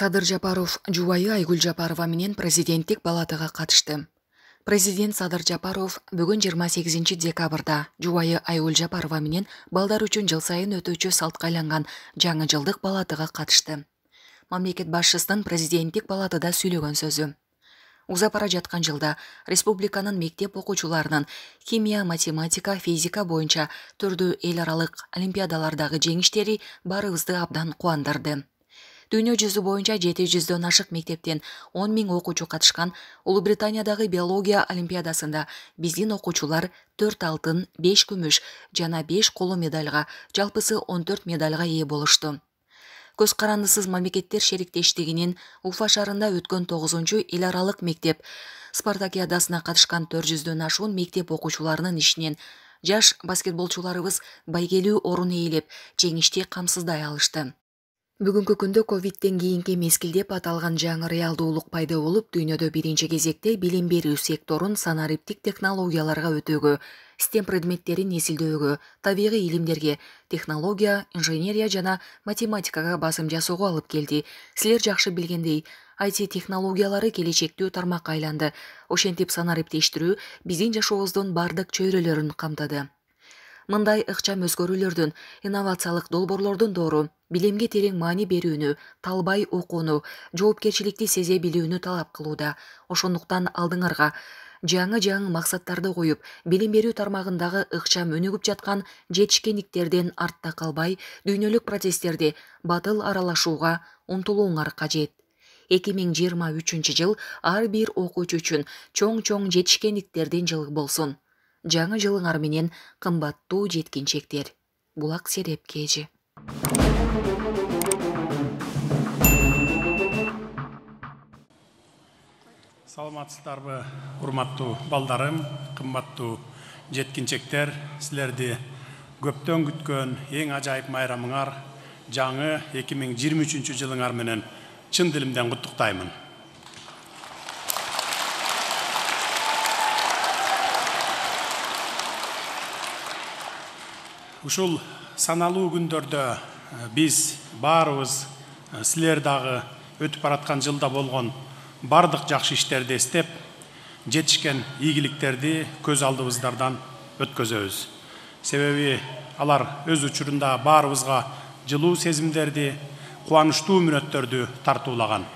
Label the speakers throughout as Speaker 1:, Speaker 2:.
Speaker 1: Садыр Жапаров жубайы Айгүл Жапарова менен президенттик палатага катышты. Президент Садыр Жапаров бүгүн 28 декабрда жубайы Айгүл Жапарова менен балдар үчүн жыл сайын өтүүчү салтка айланган жаңы жылдык палатага катышты. Мамлекет башчысынын президенттик палатада сүйлөгөн сөзү. Узап бара жаткан жылда республиканын мектеп окуучуларынын химия, математика, физика боюнча түрдүү эл аралык олимпиадалардагы жеңиштери баарыбызды абдан кубандырды. Дүйнө жүзү боюнча 700дөн ашык мектептен 10 000 окуучу катышкан Улуу Британиядагы биология олимпиадасында биздин окуучулар 4 алтын, 5 күмүш жана 5 коло медальга, жалпысы 14 медальга ээ болушту. Көз карандысыз мамлекеттер шериктештигинин Уфа шаарында өткөн 9-чу эл аралык мектеп спартакиадасына катышкан 400дөн ашуун мектеп окуучуларынын ишинен жаш баскетболчуларыбыз байгелүү орун ээлеп, жеңишти камсыздай алышты. Бүгүнкү күндө ковидтен кийинки мезгилдеп аталган жаңы реалдуулук пайда болуп, дүйнөдө биринчи кезекте билим берүү секторун санариптик технологияларга өтөөгө, STEM предметтерин эсилдөөгө, табигый илимдерге, технология, инженерия жана математикага басым жасоого алып келди. Силер жакшы билгендей, IT технологиялары келечектүү тармакка айланды. Ошентип санариптештирүү биздин жашообуздун бардык чөйрөлөрүн камтыды. Мындай ыкчам өзгөрүүлөрдүн, инновациялык долбоорлордун доору билимге терең маани берүүнү, талбай окууну, жоопкерчиликти сезе билүүнү талап кылууда. Ошондуктан алдыңарга жаңы максаттарды коюп, билим берүү тармагындагы ыкчам өнүгүп жаткан жетишкендиктерден артта калбай, дүйнөлүк процесстерди батыл аралашууга умтулууңар кажет. 2023 жыл ар бир окуучу үчүн чоң жетишкендиктердин жылы болсун. Жаңы жылыңар менен кымбаттуу жеткинчектер. Булак Сереп кежи.
Speaker 2: Саламатсыздарбы, урматтуу балдарым, кымбаттуу жеткинчектер, силерди көптөн күткөн эң ажайып майрамыңар, жаңы 2023 жылыңар менен чын дилимден куттуктаймын. Ушул саналуу күндөрдө биз баарыбыз силер дагы өтүп бараткан жылда болгон бардык жакшы иштерди эстеп, жетишкен ийгиликтерди көз алдыбыздардан өткөзөбүз. Себеби алар өз учурунда баарыбызга жылуу сезимдерди, кубанычтуу мүнөттөрдү тартуулаган.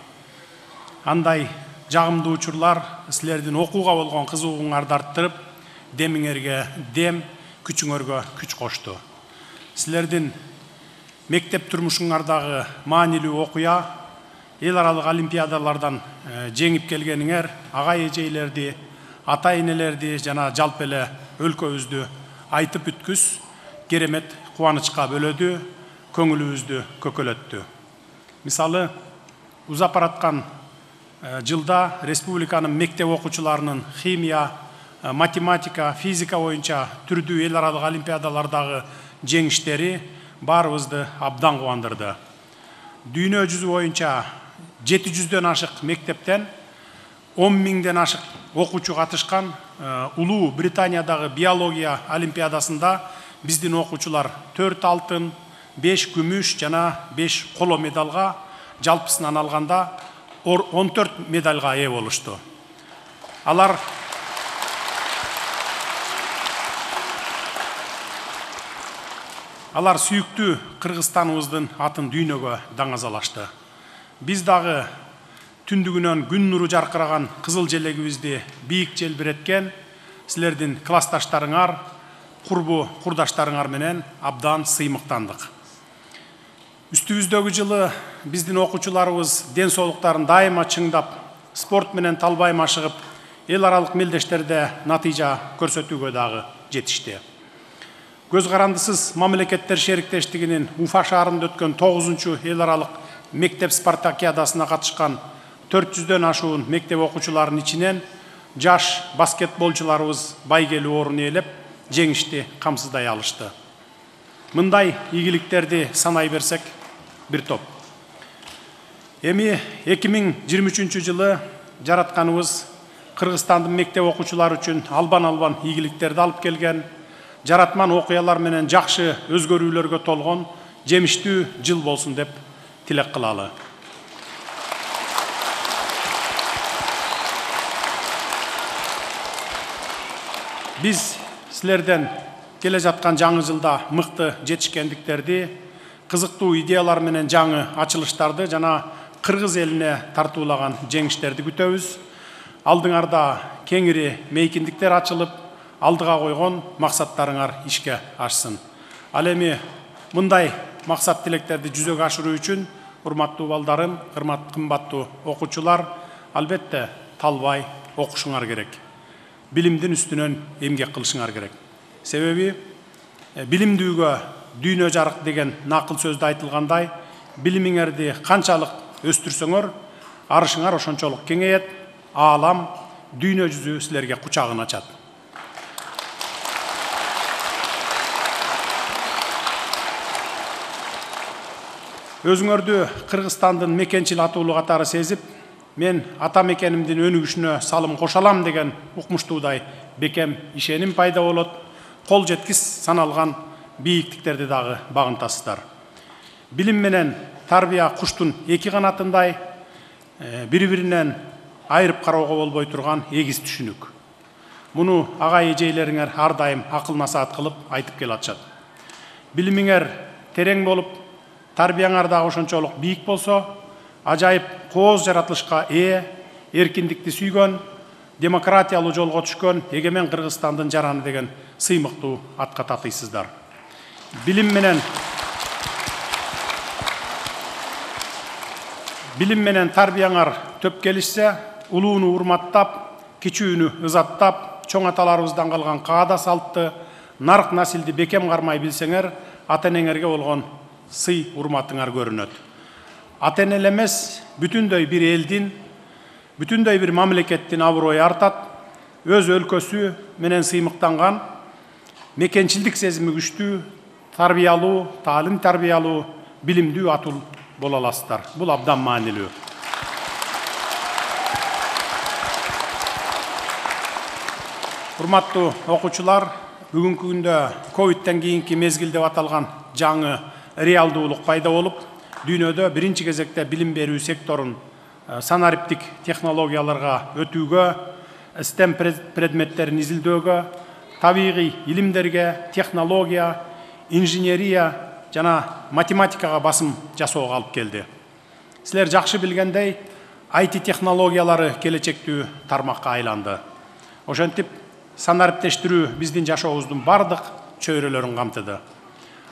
Speaker 2: Андай жагымдуу учурлар силердин окууга болгон кызыгууңарды арттырып, демиңерге дем, күчүңөргө күч кошту. Силердин мектеп турмушуңардагы маанилүү окуя, эл аралык олимпиадалардан жеңип келгениңер агай эжейлерди, ата энелерди жана жалпы эле өлкөбүздү айтып бүткүс керемет кубанычка бөлөдү, көңүлүбүздү көкөлөттү. Мисалы, узап бараткан жылда республиканын мектеп окуучуларынын химия, математика, физика боюнча түрдүү эл аралык олимпиадалардагы жеңиштери баарыбызды абдан кубандырды. Дүйнө жүзү боюнча 700дөн ашык мектептен 10 000ден ашык окуучу катышкан Улуу Британиядагы биология олимпиадасында биздин окуучулар 4 алтын, 5 күмүш жана 5 коло медалга, жалпысынан алганда 14 медальга ээ болушту. Алар сүйүктүү Кыргызстаныбыздын атын дүйнөгө даңазалашты. Биз дагы түндүгүнөн күн нуру жаркыраган кызыл желегибизди бийик желбиреткен силердин классташтарыңар, курдаштарыңар менен абдан сыймыктандык. Үстүбүздөгү жылы биздин окуучуларыбыз ден соолуктарын дайыма чыңдап, спорт менен талбай машыгып, эл аралык мелдештерде натыйжа көрсөтүүгө дагы жетишти. Көз карандысыз мамлекеттер шериктештигинин Уфа шаарында өткөн 9-чу эл аралык мектеп спартакиадасына катышкан 400дөн ашуун мектеп окуучуларынын ичинен жаш баскетболчуларыбыз байгелүү орун ээлеп, жеңишти камсыздай алышты. Мындай ийгиликтерди санай берсек бир топ. Эми 2023 жылы жаратканыбыз Кыргызстандын мектеп окуучулары үчүн албан ийгиликтерди алып келген, жаратман окуялар менен жакшы өзгөрүүлөргө толгон жемиштүү жыл болсун деп тилек кылалы. Biz sizlerden келе жатқан жаңы жылда мықты жетишкендиктерди, кызыктуу идеялар менен жаңы ачылыштарды жана Кыргыз элине тартуулаган жеңиштерди күтөбүз. Алдыңарда кеңири мейкиндиктер ачылып, алдыга койгон максаттарыңар ишке ашсын. Ал эми мындай максат тилектерди жүзөгө ашыруу үчүн урматтуу балдарым, кымбаттуу окуучулар, албетте талбай окушуңар керек. Билимдин үстүнөн эмгек кылышыңар керек. Себеби билимдүүгө дүйнө жарык деген накыл сөздө айтылгандай, билимиңерди канчалык өстүрсөңөр, арышыңар ошончолук кеңейет, аалам, дүйнө жүзү силерге кучагын ачат. Өзүңөрдү Кыргызстандын мекенчил атуулу катары сезип, мен ата мекенимдин өнүгүшүнө салым кошалам деген укмуштуудай бекем ишеним пайда болот. Кол жеткис саналган бийиктиктерди дагы багынтасыздар. Билим менен тарбия куштун эки канатындай, бири-биринен айырып кароого болбой турган эгиз түшүнүк. Муну ага эжейлериңер ар дайым акыл насаат кылып айтып келатышат. Билимиңер терең болуп, тарбияңар дагы ошончолук бийик болсо, ажайып кооз жаратылышка эркиндикти сүйгөн, демократиялуу жолго түшкөн эгемен Кыргызстандын жараны деген сыймыктуу атка татыйсыздар. Билим менен тарбияңар төп келишсе, улууну урматтап, кичүүнү ызаттап, чоң аталарыбыздан калган каада салтты, нарк насилди бекем кармай билсеңер, ата-энеңерге болгон сый урматыңар көрүнөт. Ата-эне эмес, бүтүндөй бир элдин, бүтүндөй бир мамлекеттин абырою артат, өз өлкөсү менен сыймыктанган, мекенчилдик сезими күчтүү, тарбиялуу, таалим тарбиялуу, билимдүү атул боло аласыздар. Бул абдан маанилүү. Урматтуу окуучулар, бүгүнкү күндө ковидтен кийинки мезгил деп аталган жаңы реалдуулук пайда болуп, дүйнөдө биринчи кезекте билим берүү секторун санариптик технологияларга өтүүгө, STEM предметтерин изилдөөгө, табигый илимдерге, технология, инженерия жана математикага басым жасоого алып келди. Силер жакшы билгендей, IT технологиялары келечектүү тармакка айланды. Ошентип, санариптештирүү биздин жашообуздун бардык чөйрөлөрүн камтыды.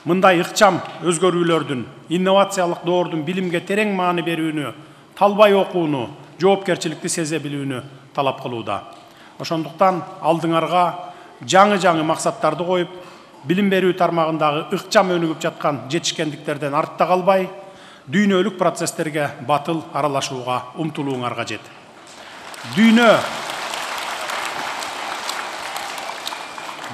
Speaker 2: Мындай ыкчам өзгөрүүлөрдүн, инновациялык доордун билимге терең маани берүүнү, талбай окууну, жоопкерчиликти сезе билүүнү талап кылууда. Ошондуктан алдыңарга жаңы максаттарды коюп, билим берүү тармагындагы ыкчам өнүгүп жаткан жетишкендиктерден артта калбай, дүйнөлүк процесстерге батыл аралашууга умтулууңар кажет.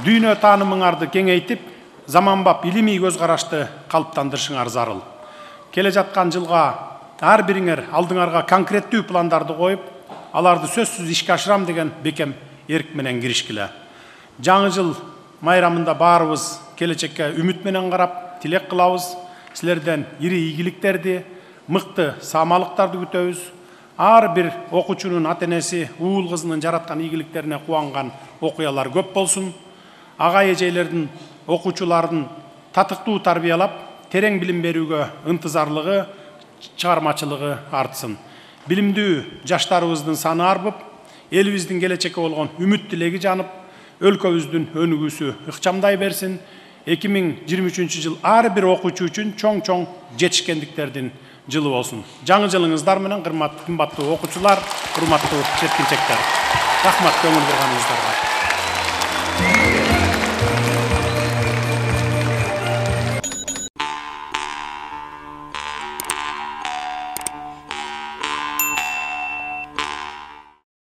Speaker 2: Дүйнө таанымыңарды кеңейтип, заманбап илимий көз карашты калыптандырышыңар зарыл. Келе жаткан жылга ар бириңер алдыңарга конкреттүү пландарды коюп, аларды сөзсүз ишке ашырам деген бекем эрк менен киришкиле. Жаңы жыл майрамында баарыбыз келечекке үмүт менен карап, тилек кылабыз. Силерден ири ийгиликтерди, мыкты саамалыктарды күтөбүз. Ар бир окуучунун ата-энеси уул кызынын жараткан ийгиликтерине кубанган окуялар көп болсун. Ага эжейлердин окуучулардын татыктуу тарбиялап, терең билим берүүгө ынтызарлыгы, чыгармачылыгы артсын. Билимдүү жаштарыбыздын саны арбып, элибиздин келечекке болгон үмүт тилеги жанып, өлкөбүздүн өнүгүүсү ыкчамдай берсин. 2023 жыл ар бир окуучу үчүн чоң жетишкендиктердин жылы болсун. Жаңы жылыңыздар менен кымбаттуу окуучулар, урматтуу жеткинчектер. Рахмат көңүл бурганыңыздарга.